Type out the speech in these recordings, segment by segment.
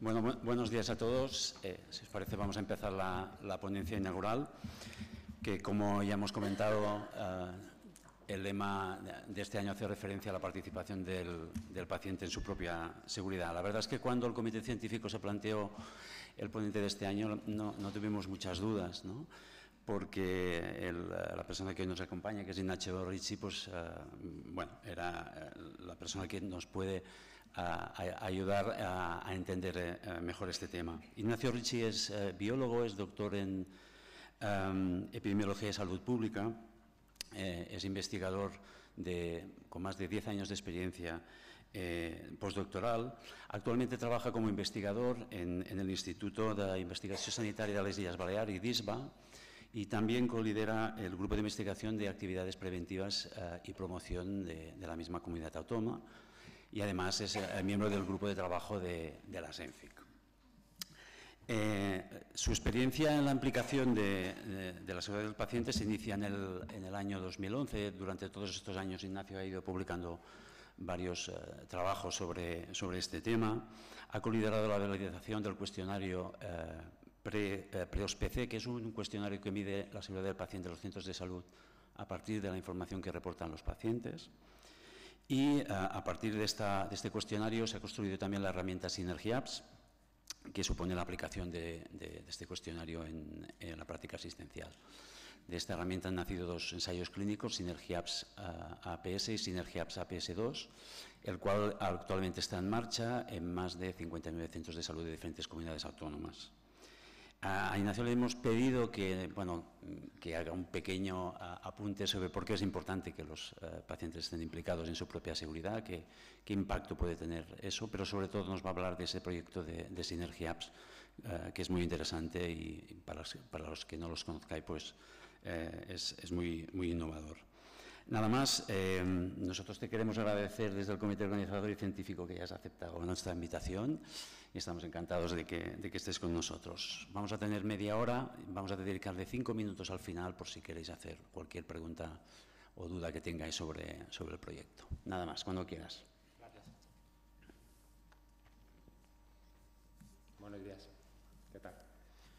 Bueno, buenos días a todos. Si os parece, vamos a empezar la ponencia inaugural, que, como ya hemos comentado, el lema de este año hace referencia a la participación del paciente en su propia seguridad. La verdad es que cuando el comité científico se planteó el ponente de este año no tuvimos muchas dudas, ¿no? Porque la persona que hoy nos acompaña, que es Ignacio Ricci, pues, bueno, era la persona que nos puede ayudar a entender mejor este tema. Ignacio Ricci es biólogo, es doctor en epidemiología y salud pública, es investigador con más de 10 años de experiencia postdoctoral. Actualmente trabaja como investigador en el Instituto de Investigación Sanitaria de las Illes Baleares, IDISBA, y también colidera el grupo de investigación de actividades preventivas y promoción de la misma comunidad autónoma, y además es miembro del grupo de trabajo de la SENFIC. Su experiencia en la implicación de la seguridad del paciente se inicia en el año 2011. Durante todos estos años Ignacio ha ido publicando varios trabajos sobre este tema. Ha coliderado la realización del cuestionario PREOSPC, que es un cuestionario que mide la seguridad del paciente en los centros de salud a partir de la información que reportan los pacientes. Y a partir de este cuestionario se ha construido también la herramienta SynergyApps, que supone la aplicación de este cuestionario en la práctica asistencial. De esta herramienta han nacido dos ensayos clínicos, SynergyApps APS y SynergyApps APS2, el cual actualmente está en marcha en más de 59 centros de salud de diferentes comunidades autónomas. A Ignacio le hemos pedido que haga un pequeño apunte sobre por qué es importante que los pacientes estén implicados en su propia seguridad, qué impacto puede tener eso, pero sobre todo nos va a hablar de ese proyecto de SynergyApps, que es muy interesante y para los que no los conozcáis, pues es muy innovador. Nada más, nosotros te queremos agradecer desde el comité organizador y científico que hayas aceptado nuestra invitación y estamos encantados de que estés con nosotros. Vamos a tener media hora, vamos a dedicarle 5 minutos al final por si queréis hacer cualquier pregunta o duda que tengáis sobre el proyecto. Nada más, cuando quieras. Gracias. Buenos días. ¿Qué tal?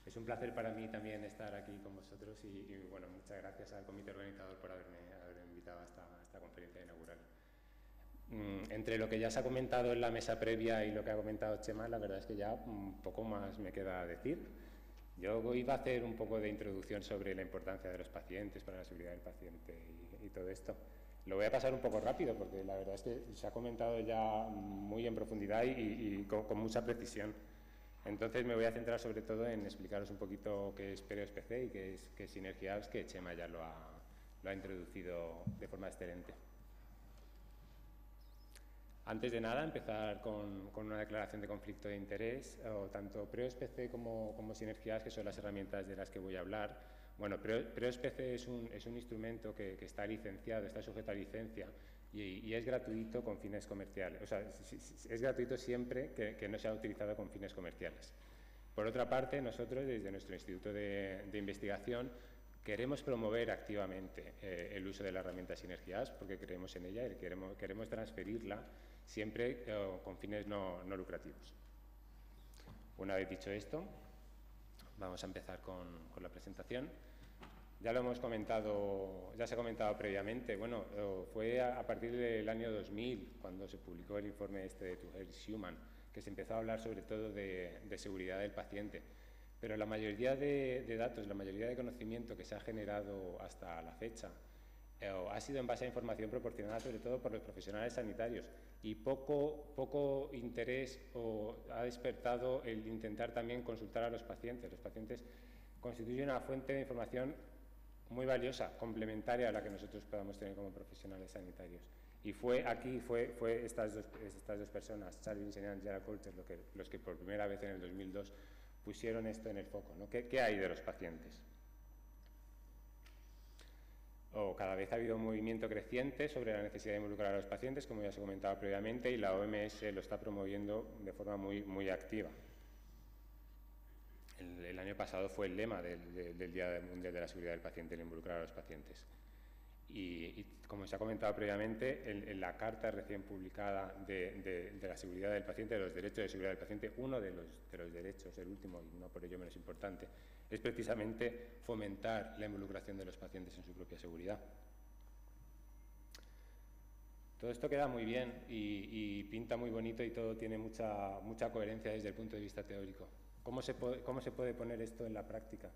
Es un placer para mí también estar aquí con vosotros y bueno, muchas gracias al comité organizador por haberme invitado a esta conferencia inaugural. Entre lo que ya se ha comentado en la mesa previa y lo que ha comentado Chema, la verdad es que ya un poco más me queda decir. Yo iba a hacer un poco de introducción sobre la importancia de los pacientes para la seguridad del paciente y todo esto. Lo voy a pasar un poco rápido porque la verdad es que se ha comentado ya muy en profundidad y con mucha precisión. Entonces me voy a centrar sobre todo en explicaros un poquito qué es PREOSPC y qué es SynergyApps, que Chema ya lo ha introducido de forma excelente. Antes de nada, empezar con una declaración de conflicto de interés. Tanto PREOSPC como SynergyApps, que son las herramientas de las que voy a hablar. Bueno, PREOSPC es un instrumento que está licenciado, está sujeto a licencia y es gratuito con fines comerciales. O sea, es gratuito siempre que no sea utilizado con fines comerciales. Por otra parte, nosotros, desde nuestro Instituto de Investigación, queremos promover activamente el uso de la herramienta SynergyApps porque creemos en ella y queremos transferirla siempre con fines no lucrativos. Una vez dicho esto, vamos a empezar con la presentación. Ya lo hemos comentado, ya se ha comentado previamente. Bueno, fue a partir del año 2000 cuando se publicó el informe de To Health is Human, que se empezó a hablar sobre todo de seguridad del paciente. Pero la mayoría de datos, la mayoría de conocimiento que se ha generado hasta la fecha ha sido en base a información proporcionada sobre todo por los profesionales sanitarios y poco interés ha despertado el intentar también consultar a los pacientes. Los pacientes constituyen una fuente de información muy valiosa, complementaria a la que nosotros podamos tener como profesionales sanitarios. Y fue estas dos personas, Charles Vincent y Gerald Coulter, los que por primera vez en el 2002 pusieron esto en el foco, ¿no? ¿Qué hay de los pacientes? Cada vez ha habido un movimiento creciente sobre la necesidad de involucrar a los pacientes, como ya se comentaba previamente, y la OMS lo está promoviendo de forma muy activa. El año pasado fue el lema del Día Mundial de la Seguridad del Paciente, el involucrar a los pacientes. Y como se ha comentado previamente, en la carta recién publicada de la seguridad del paciente, de los derechos de seguridad del paciente, uno de los derechos, el último y no por ello menos importante, es precisamente fomentar la involucración de los pacientes en su propia seguridad. Todo esto queda muy bien y pinta muy bonito y todo tiene mucha coherencia desde el punto de vista teórico. ¿Cómo se puede poner esto en la práctica?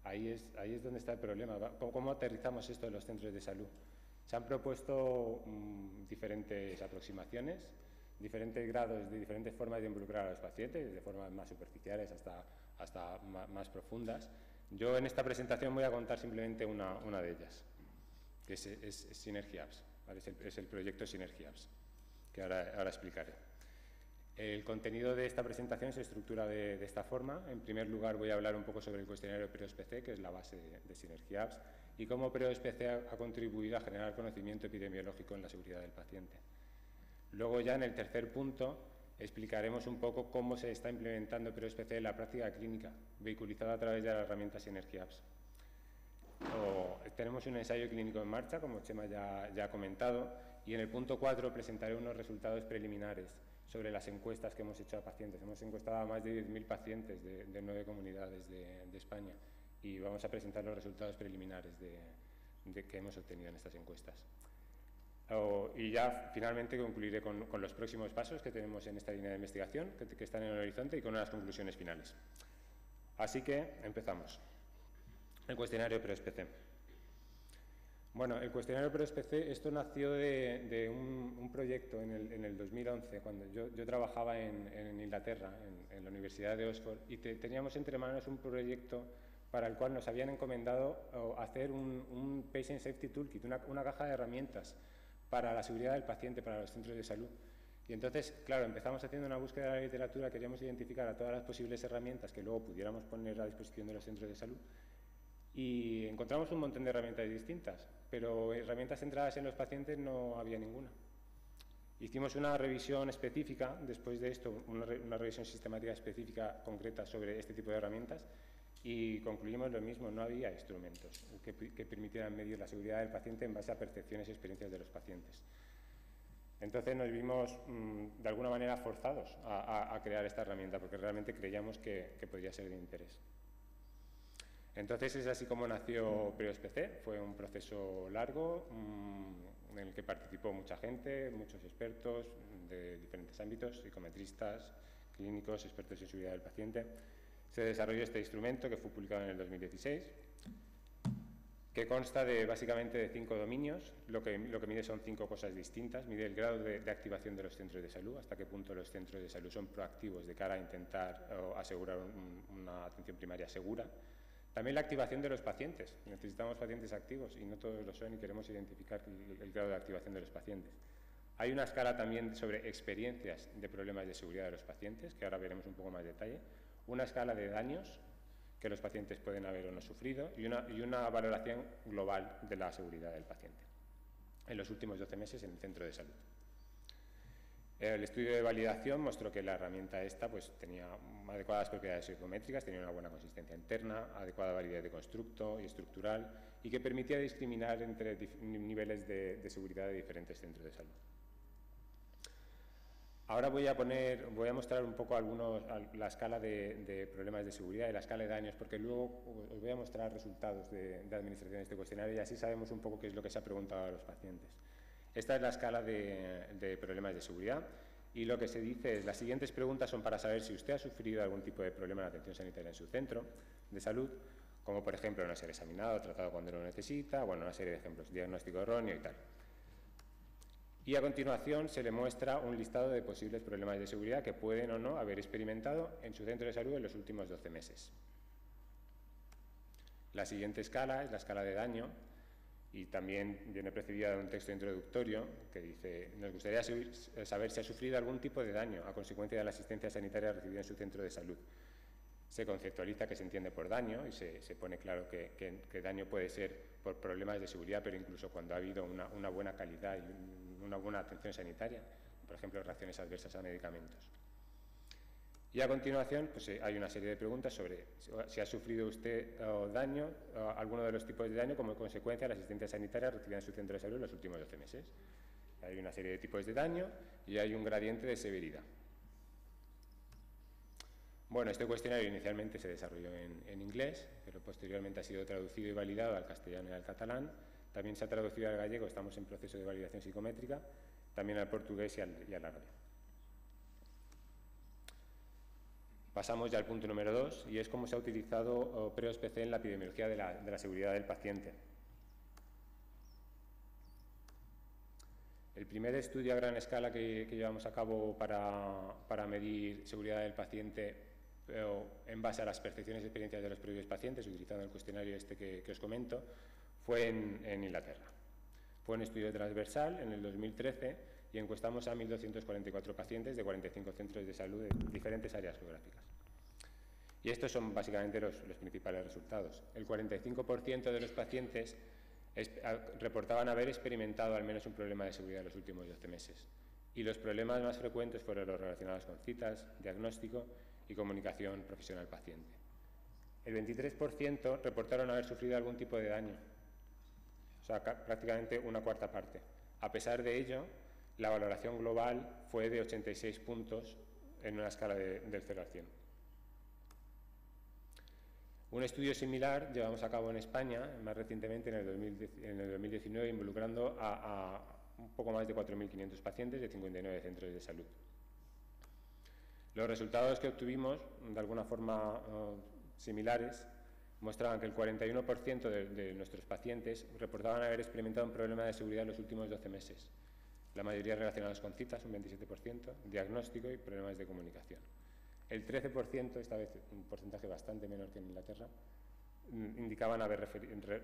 Ahí es donde está el problema. ¿Cómo aterrizamos esto en los centros de salud? Se han propuesto diferentes aproximaciones, diferentes grados, de diferentes formas de involucrar a los pacientes, de formas más superficiales hasta más profundas. Yo en esta presentación voy a contar simplemente una de ellas, que es Synergy Apps, ¿vale? Es el proyecto Synergy Apps, que ahora explicaré. El contenido de esta presentación se estructura de esta forma. En primer lugar, voy a hablar un poco sobre el cuestionario PREOSPC, que es la base de Synergy Apps, y cómo PREOSPC ha contribuido a generar conocimiento epidemiológico en la seguridad del paciente. Luego, ya en el tercer punto, explicaremos un poco cómo se está implementando PREOSPC en la práctica clínica, vehiculizada a través de la herramienta Synergy Apps. Tenemos un ensayo clínico en marcha, como Chema ya ha comentado, y en el punto 4 presentaré unos resultados preliminares sobre las encuestas que hemos hecho a pacientes. Hemos encuestado a más de 10.000 pacientes de 9 comunidades de España y vamos a presentar los resultados preliminares que hemos obtenido en estas encuestas. Y ya finalmente concluiré con los próximos pasos que tenemos en esta línea de investigación, que están en el horizonte, y con unas conclusiones finales. Así que empezamos. El cuestionario PREOSPC. Bueno, el cuestionario PREOSPC, esto nació de un proyecto en el 2011, cuando yo trabajaba en Inglaterra, en la Universidad de Oxford, y teníamos entre manos un proyecto para el cual nos habían encomendado hacer un Patient Safety Toolkit, una caja de herramientas para la seguridad del paciente, para los centros de salud. Y entonces, claro, empezamos haciendo una búsqueda de la literatura, queríamos identificar a todas las posibles herramientas que luego pudiéramos poner a disposición de los centros de salud. Y encontramos un montón de herramientas distintas, pero herramientas centradas en los pacientes no había ninguna. Hicimos una revisión específica, después de esto, una revisión sistemática específica concreta sobre este tipo de herramientas y concluimos lo mismo, no había instrumentos que permitieran medir la seguridad del paciente en base a percepciones y experiencias de los pacientes. Entonces nos vimos de alguna manera forzados a crear esta herramienta porque realmente creíamos que podría ser de interés. Entonces es así como nació PREOSPC. Fue un proceso largo en el que participó mucha gente, muchos expertos de diferentes ámbitos, psicometristas, clínicos, expertos en seguridad del paciente. Se desarrolló este instrumento que fue publicado en el 2016, que consta básicamente de 5 dominios. Lo que mide son 5 cosas distintas. Mide el grado de activación de los centros de salud, hasta qué punto los centros de salud son proactivos de cara a intentar asegurar una atención primaria segura. También la activación de los pacientes. Necesitamos pacientes activos y no todos lo son y queremos identificar el grado de activación de los pacientes. Hay una escala también sobre experiencias de problemas de seguridad de los pacientes, que ahora veremos un poco más detalle. Una escala de daños que los pacientes pueden haber o no sufrido y una valoración global de la seguridad del paciente en los últimos 12 meses en el centro de salud. El estudio de validación mostró que la herramienta esta tenía adecuadas propiedades psicométricas, tenía una buena consistencia interna, adecuada validez de constructo y estructural y que permitía discriminar entre niveles de seguridad de diferentes centros de salud. Ahora voy a mostrar un poco la escala de problemas de seguridad y la escala de daños, porque luego os voy a mostrar resultados de administración de este cuestionario y así sabemos un poco qué es lo que se ha preguntado a los pacientes. Esta es la escala de problemas de seguridad y lo que se dice es: las siguientes preguntas son para saber si usted ha sufrido algún tipo de problema de atención sanitaria en su centro de salud, como por ejemplo no ser examinado o tratado cuando lo necesita, bueno, una serie de ejemplos, diagnóstico erróneo y tal. Y a continuación se le muestra un listado de posibles problemas de seguridad que pueden o no haber experimentado en su centro de salud en los últimos 12 meses. La siguiente escala es la escala de daño y también viene precedida de un texto introductorio que dice: nos gustaría saber si ha sufrido algún tipo de daño a consecuencia de la asistencia sanitaria recibida en su centro de salud. Se conceptualiza qué se entiende por daño y se pone claro que daño puede ser por problemas de seguridad, pero incluso cuando ha habido una buena calidad y una buena atención sanitaria, por ejemplo, reacciones adversas a medicamentos. Y a continuación pues, hay una serie de preguntas sobre si ha sufrido usted daño, alguno de los tipos de daño como consecuencia de la asistencia sanitaria recibida en su centro de salud en los últimos 12 meses. Hay una serie de tipos de daño y hay un gradiente de severidad. Bueno, este cuestionario inicialmente se desarrolló en inglés, pero posteriormente ha sido traducido y validado al castellano y al catalán. También se ha traducido al gallego, estamos en proceso de validación psicométrica, también al portugués y al árabe. Pasamos ya al punto número 2, y es cómo se ha utilizado PREOSPC en la epidemiología de la seguridad del paciente. El primer estudio a gran escala que llevamos a cabo para medir seguridad del paciente en base a las percepciones y experiencias de los previos pacientes, utilizando el cuestionario este que os comento, fue en Inglaterra. Fue un estudio transversal en el 2013 y encuestamos a 1.244 pacientes de 45 centros de salud de diferentes áreas geográficas. Y estos son básicamente los principales resultados. El 45% de los pacientes reportaban haber experimentado al menos un problema de seguridad en los últimos 12 meses. Y los problemas más frecuentes fueron los relacionados con citas, diagnóstico y comunicación profesional-paciente. El 23% reportaron haber sufrido algún tipo de daño, o sea, prácticamente una cuarta parte. A pesar de ello, la valoración global fue de 86 puntos en una escala del 0 al 100. Un estudio similar llevamos a cabo en España, más recientemente en el 2019, involucrando a un poco más de 4.500 pacientes de 59 centros de salud. Los resultados que obtuvimos, de alguna forma similares, mostraban que el 41% de nuestros pacientes reportaban haber experimentado un problema de seguridad en los últimos 12 meses. La mayoría relacionados con citas, un 27%, diagnóstico y problemas de comunicación. El 13%, esta vez un porcentaje bastante menor que en Inglaterra,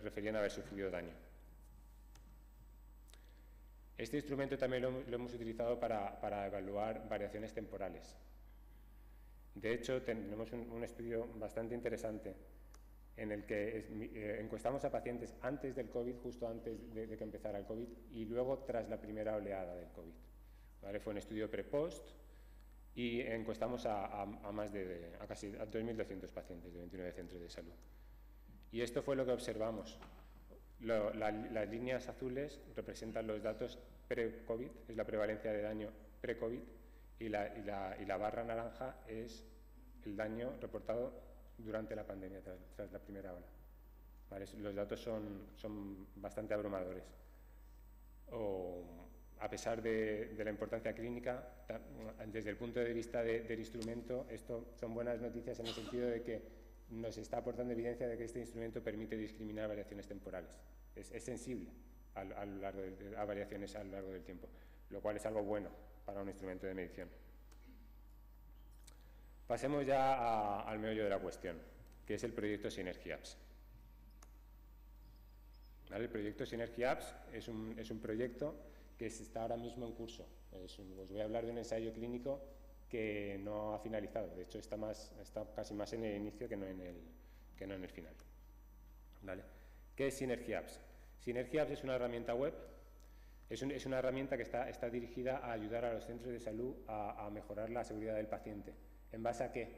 referían haber sufrido daño. Este instrumento también lo hemos utilizado para evaluar variaciones temporales. De hecho, tenemos un estudio bastante interesante en el que encuestamos a pacientes antes del COVID, justo antes de que empezara el COVID, y luego tras la primera oleada del COVID. ¿Vale? Fue un estudio pre-post y encuestamos a casi 2.200 pacientes de 29 centros de salud. Y esto fue lo que observamos. Las líneas azules representan los datos pre-COVID, es la prevalencia de daño pre-COVID, y la barra naranja es el daño reportado durante la pandemia, tras la primera ola. ¿Vale? Los datos son bastante abrumadores. A pesar de la importancia clínica, desde el punto de vista del instrumento, esto son buenas noticias en el sentido de que nos está aportando evidencia de que este instrumento permite discriminar variaciones temporales. Es sensible a variaciones a lo largo del tiempo, lo cual es algo bueno para un instrumento de medición. Pasemos ya al meollo de la cuestión, que es el proyecto Synergy Apps. ¿Vale? El proyecto Synergy Apps es un proyecto que está ahora mismo en curso. Os voy a hablar de un ensayo clínico que no ha finalizado. De hecho, está casi más en el inicio que no en el final. ¿Vale? ¿Qué es Synergy Apps? Synergy Apps es una herramienta web. Es una herramienta que está dirigida a ayudar a los centros de salud a mejorar la seguridad del paciente. ¿En base a qué?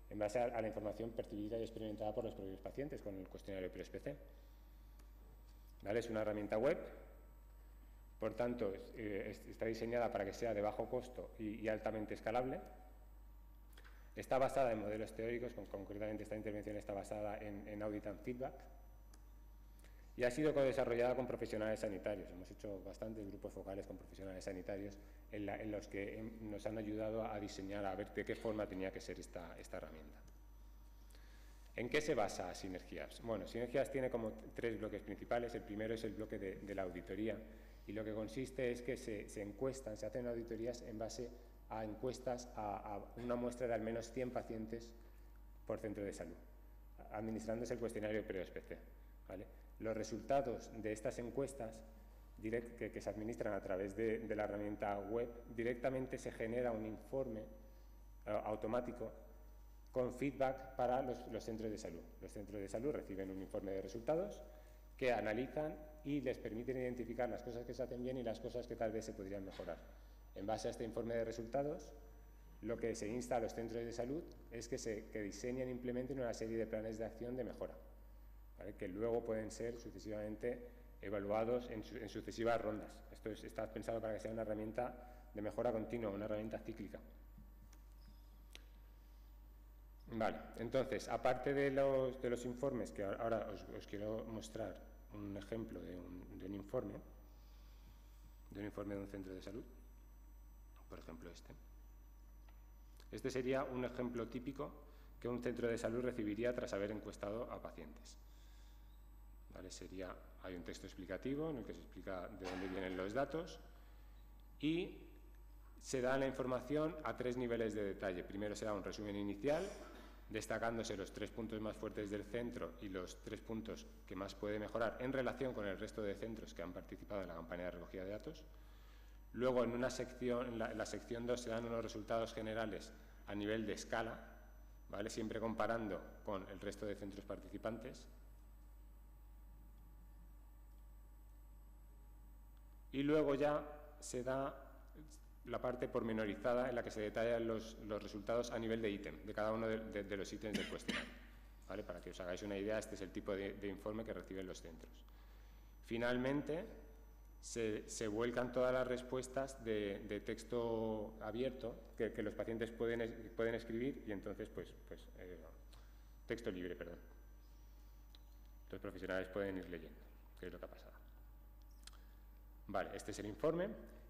En base a la información percibida y experimentada por los propios pacientes con el cuestionario PREOSPC. ¿Vale? Es una herramienta web, por tanto, está diseñada para que sea de bajo costo y altamente escalable. Está basada en modelos teóricos, concretamente esta intervención está basada en Audit and Feedback, y ha sido co-desarrollada con profesionales sanitarios. Hemos hecho bastantes grupos focales con profesionales sanitarios en los que nos han ayudado a diseñar, a ver de qué forma tenía que ser esta herramienta. ¿En qué se basa Synergy Apps? Bueno, Synergy Apps tiene como tres bloques principales. El primero es el bloque de la auditoría, y lo que consiste es que se hacen auditorías en base a encuestas a una muestra de al menos 100 pacientes por centro de salud, administrándose el cuestionario PREOSPC. ¿Vale? Los resultados de estas encuestas que se administran a través de la herramienta web, directamente se genera un informe automático con feedback para los centros de salud. Los centros de salud reciben un informe de resultados que analizan y les permiten identificar las cosas que se hacen bien y las cosas que tal vez se podrían mejorar. En base a este informe de resultados, lo que se insta a los centros de salud es que diseñen e implementen una serie de planes de acción de mejora, ¿vale? Que luego pueden ser sucesivamente evaluados en sucesivas rondas. Esto está pensado para que sea una herramienta de mejora continua, una herramienta cíclica. Vale, entonces, aparte de los informes, que ahora os quiero mostrar un ejemplo de un informe de un centro de salud, por ejemplo este. Este sería un ejemplo típico que un centro de salud recibiría tras haber encuestado a pacientes. ¿Vale? Hay un texto explicativo en el que se explica de dónde vienen los datos y se da la información a 3 niveles de detalle. Primero se da un resumen inicial, destacándose los 3 puntos más fuertes del centro y los 3 puntos que más puede mejorar en relación con el resto de centros que han participado en la campaña de recogida de datos. Luego, en una sección, en la sección 2 se dan unos resultados generales a nivel de escala, ¿vale? Siempre comparando con el resto de centros participantes. Y luego ya se da la parte pormenorizada en la que se detallan los resultados a nivel de ítem, de cada uno de los ítems del cuestionario, ¿vale? Para que os hagáis una idea, este es el tipo de informe que reciben los centros. Finalmente, se vuelcan todas las respuestas de texto abierto que los pacientes pueden escribir y entonces, texto libre, perdón. Los profesionales pueden ir leyendo, que es lo que ha pasado. Vale, este es el informe.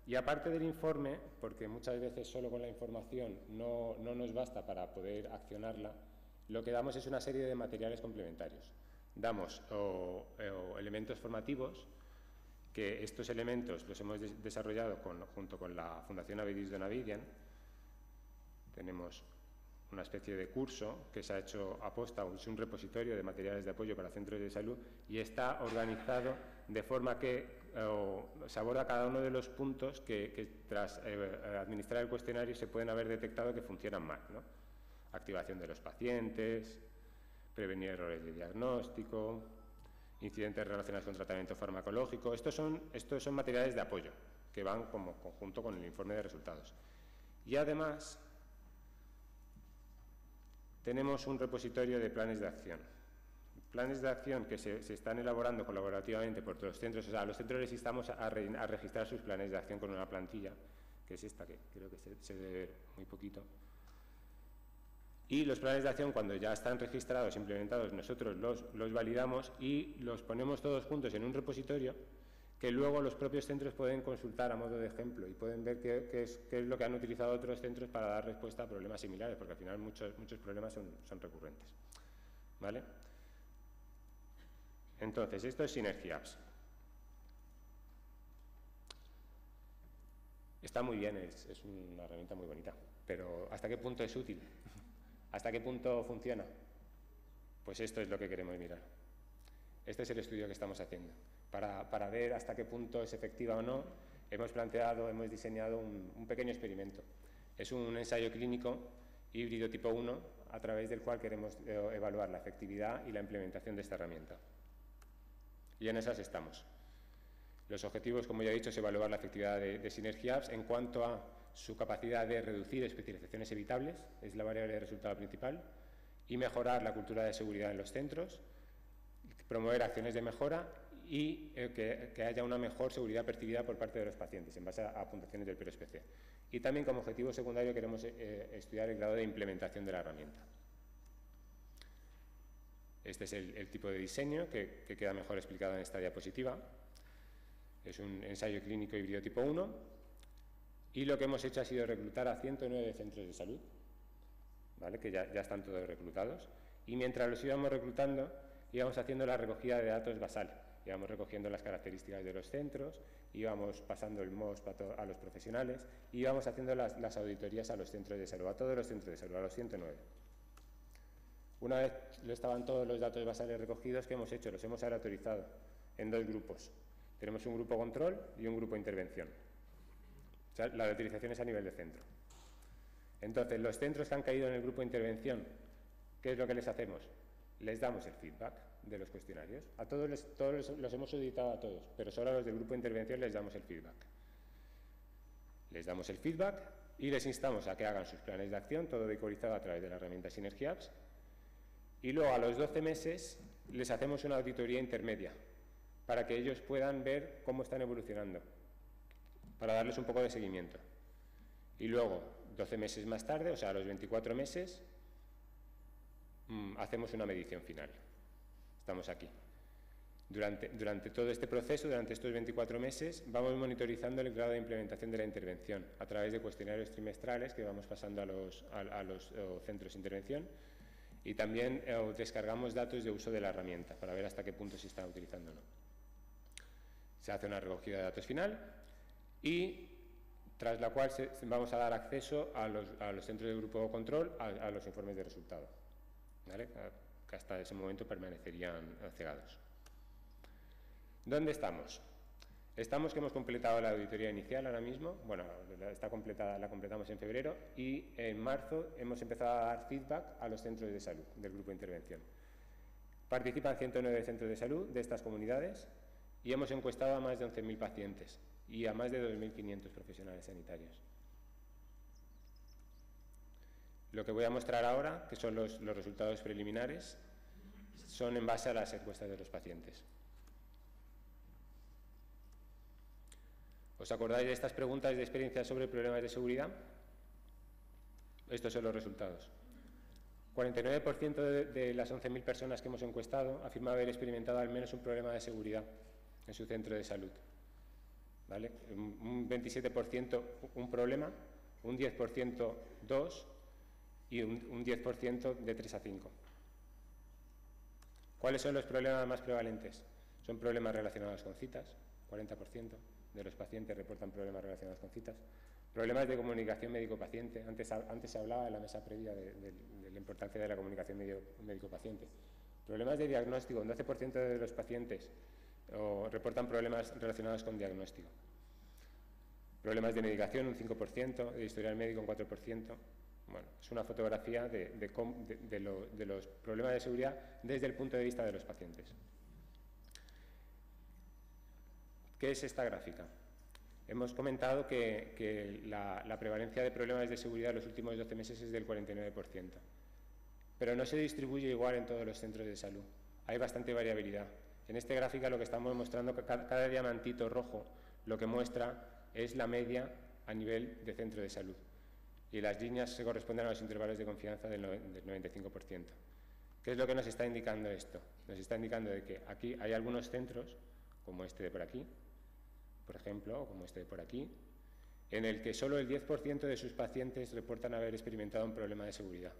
Y aparte del informe, porque muchas veces solo con la información no nos basta para poder accionarla, lo que damos es una serie de materiales complementarios. Damos elementos formativos, que estos elementos los hemos desarrollado junto con la Fundación Avedis Donavidian. Tenemos una especie de curso que se ha hecho aposta, es un repositorio de materiales de apoyo para centros de salud y está organizado de forma que se aborda cada uno de los puntos que tras administrar el cuestionario se pueden haber detectado que funcionan mal, ¿no? Activación de los pacientes, prevenir errores de diagnóstico, incidentes relacionados con tratamiento farmacológico. Estos son materiales de apoyo que van como conjunto con el informe de resultados. Y además tenemos un repositorio de planes de acción. Planes de acción que se están elaborando colaborativamente por todos los centros. O sea, a los centros les instamos a registrar sus planes de acción con una plantilla, que es esta, que creo que se debe ver muy poquito. Y los planes de acción, cuando ya están registrados, implementados, nosotros los validamos y los ponemos todos juntos en un repositorio que luego los propios centros pueden consultar a modo de ejemplo y pueden ver qué es lo que han utilizado otros centros para dar respuesta a problemas similares, porque al final muchos problemas son recurrentes. ¿Vale? Entonces, esto es Synergy Apps. Está muy bien, es una herramienta muy bonita, pero ¿hasta qué punto es útil? ¿Hasta qué punto funciona? Pues esto es lo que queremos mirar. Este es el estudio que estamos haciendo. Para ver hasta qué punto es efectiva o no, hemos diseñado un pequeño experimento. Es un ensayo clínico híbrido tipo 1, a través del cual queremos evaluar la efectividad y la implementación de esta herramienta. Y en esas estamos. Los objetivos, como ya he dicho, es evaluar la efectividad de Synergy Apps en cuanto a su capacidad de reducir especializaciones evitables, es la variable de resultado principal, y mejorar la cultura de seguridad en los centros, promover acciones de mejora y que haya una mejor seguridad percibida por parte de los pacientes en base a puntuaciones del PROSPC. Y también como objetivo secundario queremos estudiar el grado de implementación de la herramienta. Este es el tipo de diseño que queda mejor explicado en esta diapositiva. Es un ensayo clínico híbrido tipo 1. Y lo que hemos hecho ha sido reclutar a 109 centros de salud, ¿vale? Que ya están todos reclutados. Y mientras los íbamos reclutando, íbamos haciendo la recogida de datos basal. Íbamos recogiendo las características de los centros, íbamos pasando el MOSP a los profesionales, y íbamos haciendo las auditorías a los centros de salud, a todos los centros de salud, a los 109. Una vez estaban todos los datos basales recogidos, ¿qué hemos hecho? Los hemos aleatorizado en 2 grupos. Tenemos un grupo control y un grupo intervención. O sea, la utilización es a nivel de centro. Entonces, los centros que han caído en el grupo de intervención, ¿qué es lo que les hacemos? Les damos el feedback de los cuestionarios. A todos los hemos auditado a todos, pero solo a los del grupo de intervención les damos el feedback. Les damos el feedback y les instamos a que hagan sus planes de acción, todo decorizado a través de la herramienta Synergy Apps. Y luego, a los 12 meses, les hacemos una auditoría intermedia para que ellos puedan ver cómo están evolucionando, para darles un poco de seguimiento. Y luego, 12 meses más tarde, o sea, a los 24 meses, hacemos una medición final. Estamos aquí. Durante todo este proceso, durante estos 24 meses, vamos monitorizando el grado de implementación de la intervención a través de cuestionarios trimestrales que vamos pasando a los centros de intervención, y también descargamos datos de uso de la herramienta para ver hasta qué punto se está utilizando o no. Se hace una recogida de datos final y tras la cual vamos a dar acceso a los centros de grupo de control a los informes de resultado, ¿vale? Que hasta ese momento permanecerían cegados. ¿Dónde estamos? Estamos que hemos completado la auditoría inicial ahora mismo, bueno, está completada, la completamos en febrero, y en marzo hemos empezado a dar feedback a los centros de salud del grupo de intervención. Participan 109 centros de salud de estas comunidades y hemos encuestado a más de 11.000 pacientes y a más de 2.500 profesionales sanitarios. Lo que voy a mostrar ahora, que son los resultados preliminares, son en base a las encuestas de los pacientes. ¿Os acordáis de estas preguntas de experiencia sobre problemas de seguridad? Estos son los resultados. 49% de las 11.000 personas que hemos encuestado afirma haber experimentado al menos un problema de seguridad en su centro de salud, ¿vale? Un 27% un problema, un 10% dos y un 10% de 3 a 5. ¿Cuáles son los problemas más prevalentes? Son problemas relacionados con citas, 40% de los pacientes reportan problemas relacionados con citas. Problemas de comunicación médico-paciente. Antes se hablaba en la mesa previa de la importancia de la comunicación médico-paciente. Problemas de diagnóstico. Un 12% de los pacientes reportan problemas relacionados con diagnóstico. Problemas de medicación, un 5%, de historial médico, un 4%. Bueno, es una fotografía de los problemas de seguridad desde el punto de vista de los pacientes. ¿Qué es esta gráfica? Hemos comentado que la prevalencia de problemas de seguridad en los últimos 12 meses es del 49%, pero no se distribuye igual en todos los centros de salud. Hay bastante variabilidad. En esta gráfica lo que estamos mostrando, cada diamantito rojo, lo que muestra es la media a nivel de centro de salud. Y las líneas se corresponden a los intervalos de confianza del 95%. ¿Qué es lo que nos está indicando esto? Nos está indicando de que aquí hay algunos centros, como este de por aquí, por ejemplo, o como este de por aquí, en el que solo el 10% de sus pacientes reportan haber experimentado un problema de seguridad.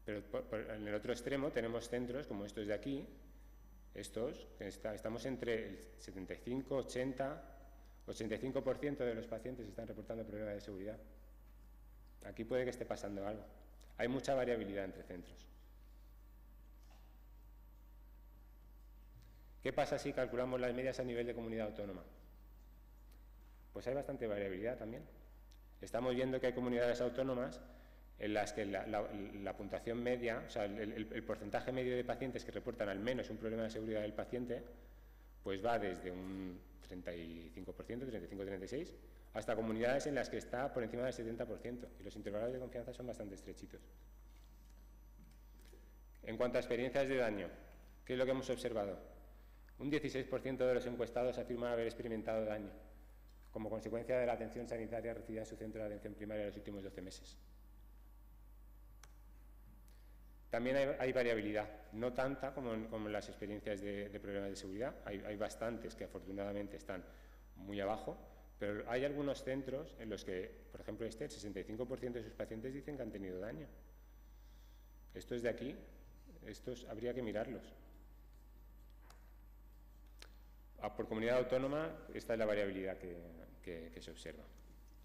Pero en el otro extremo tenemos centros como estos de aquí, estamos entre el 75, 80, 85% de los pacientes están reportando problemas de seguridad. Aquí puede que esté pasando algo. Hay mucha variabilidad entre centros. ¿Qué pasa si calculamos las medias a nivel de comunidad autónoma? Pues hay bastante variabilidad también. Estamos viendo que hay comunidades autónomas en las que la puntuación media, o sea, el porcentaje medio de pacientes que reportan al menos un problema de seguridad del paciente, pues va desde un 35%, 35-36%, hasta comunidades en las que está por encima del 70%, y los intervalos de confianza son bastante estrechitos. En cuanto a experiencias de daño, ¿qué es lo que hemos observado? Un 16% de los encuestados afirman haber experimentado daño como consecuencia de la atención sanitaria recibida en su centro de atención primaria en los últimos 12 meses. También hay variabilidad, no tanta como en las experiencias de problemas de seguridad. Hay bastantes que afortunadamente están muy abajo, pero hay algunos centros en los que, por ejemplo, el 65% de sus pacientes dicen que han tenido daño. Estos de aquí, estos habría que mirarlos. Por comunidad autónoma, esta es la variabilidad que se observa.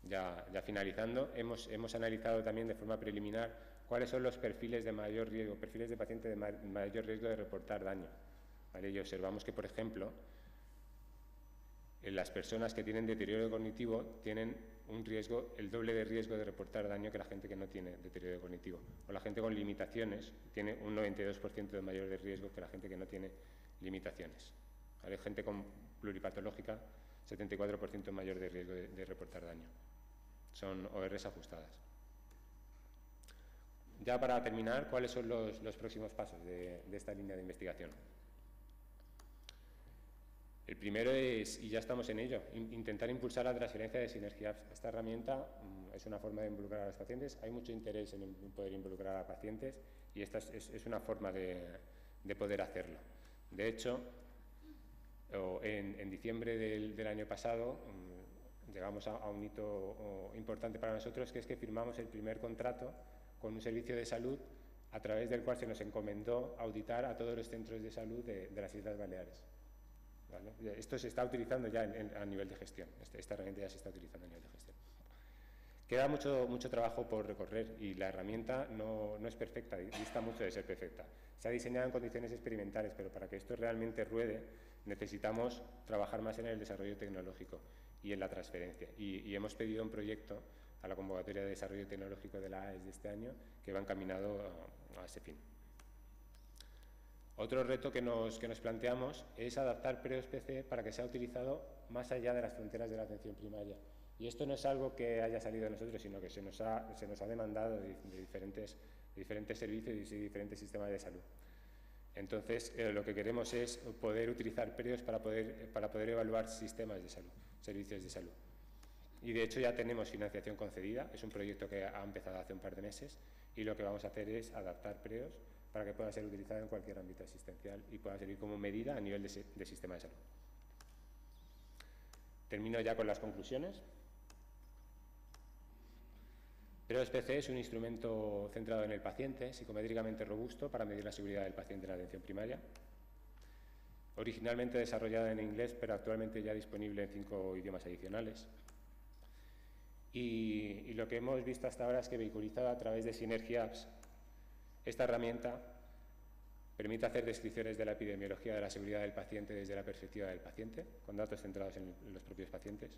Ya finalizando, hemos analizado también de forma preliminar cuáles son los perfiles de mayor riesgo, perfiles de pacientes de mayor riesgo de reportar daño, ¿vale? Y observamos que, por ejemplo, en las personas que tienen deterioro cognitivo tienen un riesgo, el doble de riesgo de reportar daño que la gente que no tiene deterioro cognitivo. O la gente con limitaciones tiene un 92% de mayor de riesgo que la gente que no tiene limitaciones. ¿Vale? Gente con pluripatológica, 74% mayor de riesgo de reportar daño. son ORs ajustadas. Ya para terminar, ¿cuáles son los próximos pasos de esta línea de investigación? El primero es, y ya estamos en ello, intentar impulsar la transferencia de Synergy Apps. Esta herramienta es una forma de involucrar a los pacientes. Hay mucho interés en poder involucrar a pacientes y esta es una forma de poder hacerlo. De hecho, en diciembre del año pasado llegamos a un hito importante para nosotros, que es que firmamos el primer contrato con un servicio de salud a través del cual se nos encomendó auditar a todos los centros de salud de las Islas Baleares. ¿Vale? Esto se está utilizando ya a nivel de gestión, esta herramienta ya se está utilizando a nivel de gestión. Queda mucho trabajo por recorrer y la herramienta no es perfecta, dista mucho de ser perfecta. Se ha diseñado en condiciones experimentales, pero para que esto realmente ruede necesitamos trabajar más en el desarrollo tecnológico y en la transferencia. Y hemos pedido un proyecto a la convocatoria de desarrollo tecnológico de la AES de este año que va encaminado a ese fin. Otro reto que nos planteamos es adaptar PREOSPC para que sea utilizado más allá de las fronteras de la atención primaria. Y esto no es algo que haya salido de nosotros, sino que se nos ha demandado de diferentes servicios y diferentes sistemas de salud. Entonces, lo que queremos es poder utilizar PREOS para poder evaluar sistemas de salud, servicios de salud. Y de hecho ya tenemos financiación concedida, es un proyecto que ha empezado hace un par de meses y lo que vamos a hacer es adaptar PREOS para que pueda ser utilizado en cualquier ámbito asistencial y pueda servir como medida a nivel de sistema de salud. Termino ya con las conclusiones. PREOSPC es un instrumento centrado en el paciente, psicométricamente robusto para medir la seguridad del paciente en la atención primaria. Originalmente desarrollado en inglés, pero actualmente ya disponible en 5 idiomas adicionales. Y lo que hemos visto hasta ahora es que vehiculizada a través de Synergy Apps, esta herramienta permite hacer descripciones de la epidemiología de la seguridad del paciente desde la perspectiva del paciente, con datos centrados en los propios pacientes.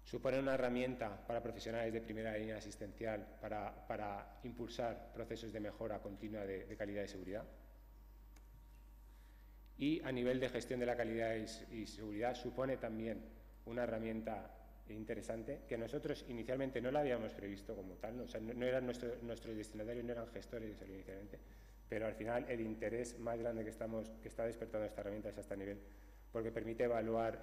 Supone una herramienta para profesionales de primera línea asistencial para impulsar procesos de mejora continua de calidad y seguridad. Y a nivel de gestión de la calidad y seguridad supone también una herramienta interesante que nosotros inicialmente no la habíamos previsto como tal, ¿no? O sea, no eran nuestros destinatarios, no eran gestores de salud inicialmente, pero al final el interés más grande que está despertando esta herramienta es a este nivel, porque permite evaluar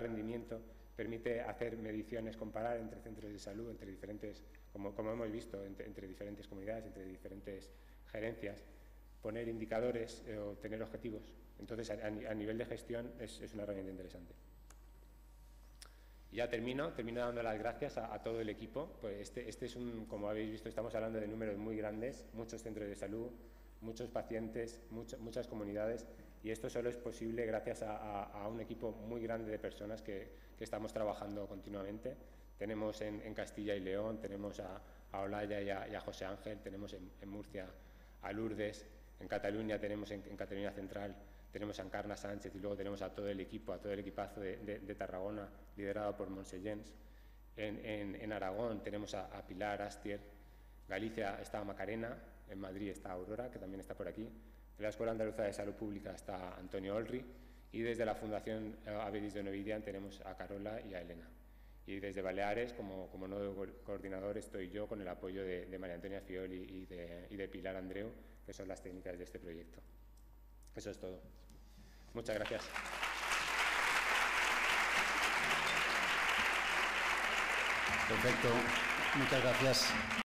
rendimiento, permite hacer mediciones, comparar entre centros de salud, entre diferentes, como hemos visto, entre diferentes comunidades, entre diferentes gerencias, poner indicadores o tener objetivos. Entonces, a nivel de gestión es una herramienta interesante. Ya termino dando las gracias a todo el equipo. Pues este es como habéis visto, estamos hablando de números muy grandes, muchos centros de salud, muchos pacientes, muchas comunidades, y esto solo es posible gracias a un equipo muy grande de personas que estamos trabajando continuamente. Tenemos en Castilla y León, tenemos a Olaya y a José Ángel, tenemos en Murcia a Lourdes, en Cataluña tenemos en Cataluña Central, tenemos a Encarna Sánchez y luego tenemos a todo el equipo, a todo el equipazo de Tarragona, liderado por Montse Jens. En Aragón tenemos a Pilar Astier, Galicia está Macarena, en Madrid está Aurora, que también está por aquí, en la Escuela Andaluza de Salud Pública está Antonio Olri y desde la Fundación Avedis de Novidian tenemos a Carola y a Elena. Y desde Baleares, como nuevo coordinador, estoy yo con el apoyo de María Antonia Fioli y de Pilar Andreu, que son las técnicas de este proyecto. Eso es todo. Muchas gracias. Perfecto. Muchas gracias.